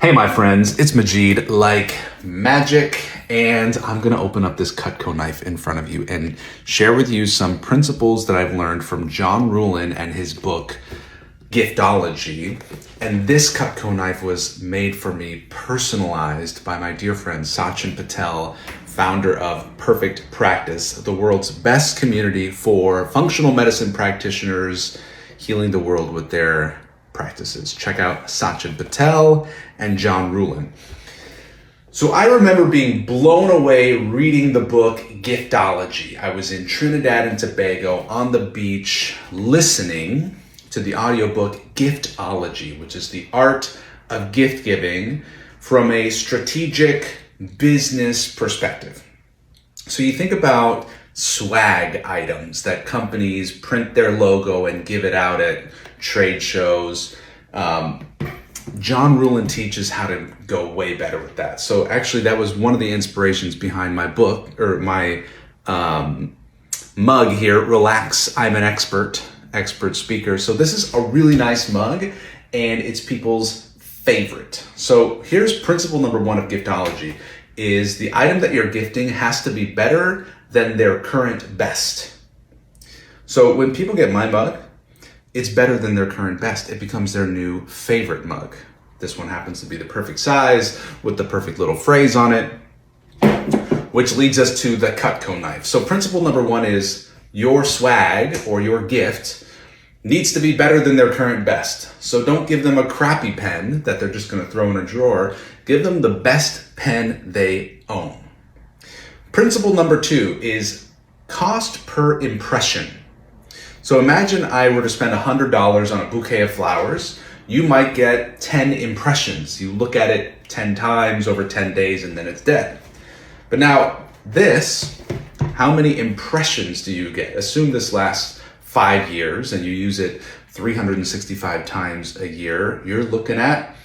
Hey my friends, it's Majeed like magic, and I'm gonna open up this Cutco knife in front of you and share with you some principles that I've learned from John Ruhlin and his book, Giftology. And this Cutco knife was made for me, personalized by my dear friend Sachin Patel, founder of Perfect Practice, the world's best community for functional medicine practitioners healing the world with their practices. Check out Sachin Patel and John Ruhlin. So I remember being blown away reading the book Giftology. I was in Trinidad and Tobago on the beach listening to the audiobook Giftology, which is the art of gift giving from a strategic business perspective. So you think about swag items that companies print their logo and give it out at trade shows. John Ruhlin teaches how to go way better with that. So actually that was one of the inspirations behind my book, or my mug here, Relax, I'm an Expert Speaker. So this is a really nice mug and it's people's favorite. So here's principle number one of Giftology is the item that you're gifting has to be better than their current best. So when people get my mug, it's better than their current best. It becomes their new favorite mug. This one happens to be the perfect size with the perfect little phrase on it, which leads us to the Cutco knife. So principle number one is your swag or your gift needs to be better than their current best. So don't give them a crappy pen that they're just gonna throw in a drawer. Give them the best pen they own. Principle number two is cost per impression. So imagine I were to spend $100 on a bouquet of flowers. You might get 10 impressions. You look at it 10 times over 10 days and then it's dead. But now this, how many impressions do you get? Assume this lasts 5 years and you use it 365 times a year. You're looking at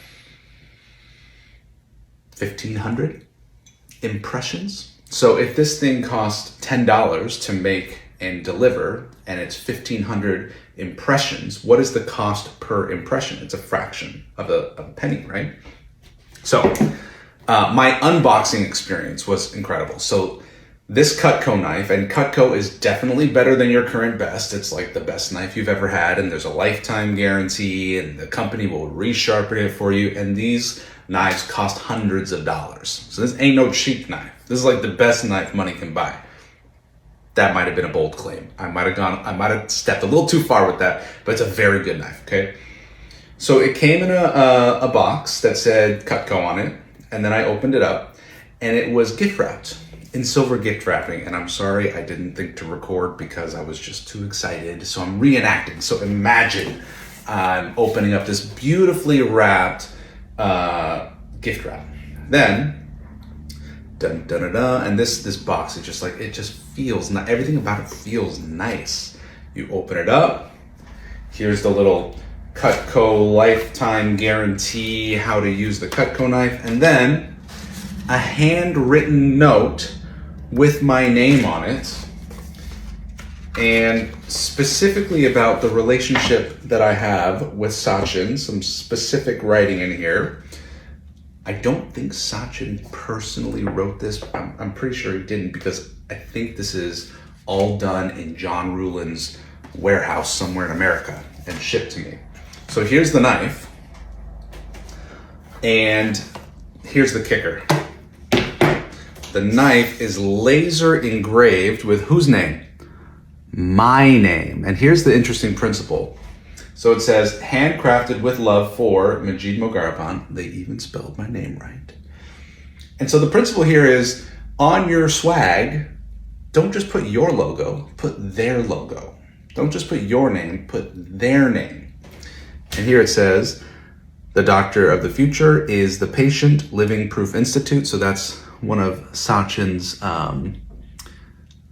1,500 impressions. So if this thing costs $10 to make and deliver, and it's 1,500 impressions, what is the cost per impression? It's a fraction of a penny, right? So my unboxing experience was incredible. So this Cutco knife, and Cutco is definitely better than your current best. It's like the best knife you've ever had, and there's a lifetime guarantee, and the company will resharpen it for you, and these knives cost hundreds of dollars. So this ain't no cheap knife. This is like the best knife money can buy. That might have been a bold claim. I might have stepped a little too far with that, but it's a very good knife, okay? So it came in a box that said Cutco on it, and then I opened it up, and it was gift wrapped in silver gift wrapping. And I'm sorry, I didn't think to record because I was just too excited. So I'm reenacting. So imagine I'm opening up this beautifully wrapped gift wrap. Then, dun, dun, dun, dun, and this box is just like, it just feels, everything about it feels nice. You open it up, here's the little Cutco lifetime guarantee, how to use the Cutco knife, and then a handwritten note with my name on it, and specifically about the relationship that I have with Sachin, some specific writing in here. I don't think Sachin personally wrote this. I'm pretty sure he didn't, because I think this is all done in John Ruhlin's warehouse somewhere in America and shipped to me. So here's the knife, and here's the kicker. The knife is laser engraved with whose name? My name. And here's the interesting principle. So it says, handcrafted with love for Majeed Mogharreban. They even spelled my name right. And so the principle here is, on your swag, don't just put your logo, put their logo. Don't just put your name, put their name. And here it says, the doctor of the future is the patient, Living Proof Institute. So that's one of Sachin's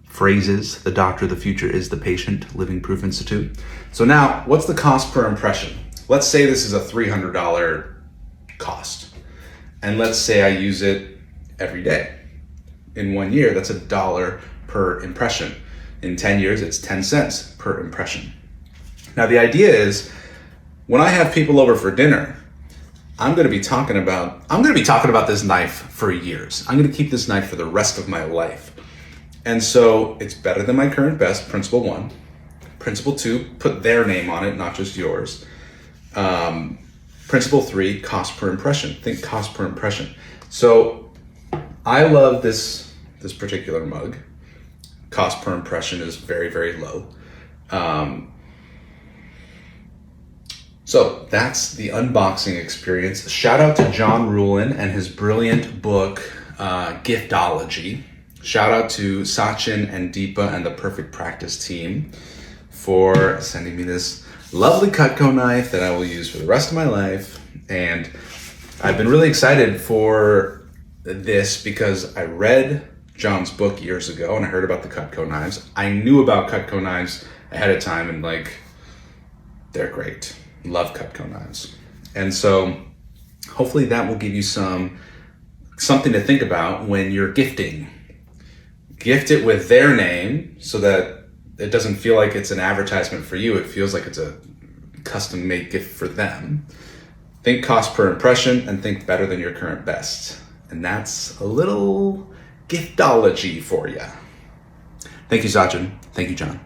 phrases. The doctor of the future is the patient, Living Proof Institute. So now, what's the cost per impression? Let's say this is a $300 cost. And let's say I use it every day. In 1 year, that's $1 per impression. In 10 years, it's 10 cents per impression. Now the idea is, when I have people over for dinner, I'm going to be talking about this knife for years. I'm going to keep this knife for the rest of my life. And so it's better than my current best, principle 1. Principle 2, put their name on it, not just yours. Principle 3, cost per impression. Think cost per impression. So I love this particular mug. Cost per impression is very, very low. So that's the unboxing experience. Shout out to John Rulin and his brilliant book, Giftology. Shout out to Sachin and Deepa and the Perfect Practice team for sending me this lovely Cutco knife that I will use for the rest of my life. And I've been really excited for this because I read John's book years ago and I heard about the Cutco knives. I knew about Cutco knives ahead of time and they're great. Love Cutco knives. And so hopefully that will give you something to think about when you're gifting. Gift it with their name so that it doesn't feel like it's an advertisement for you. It feels like it's a custom made gift for them. Think cost per impression and think better than your current best. And that's a little giftology for you. Thank you, Sachin. Thank you, John.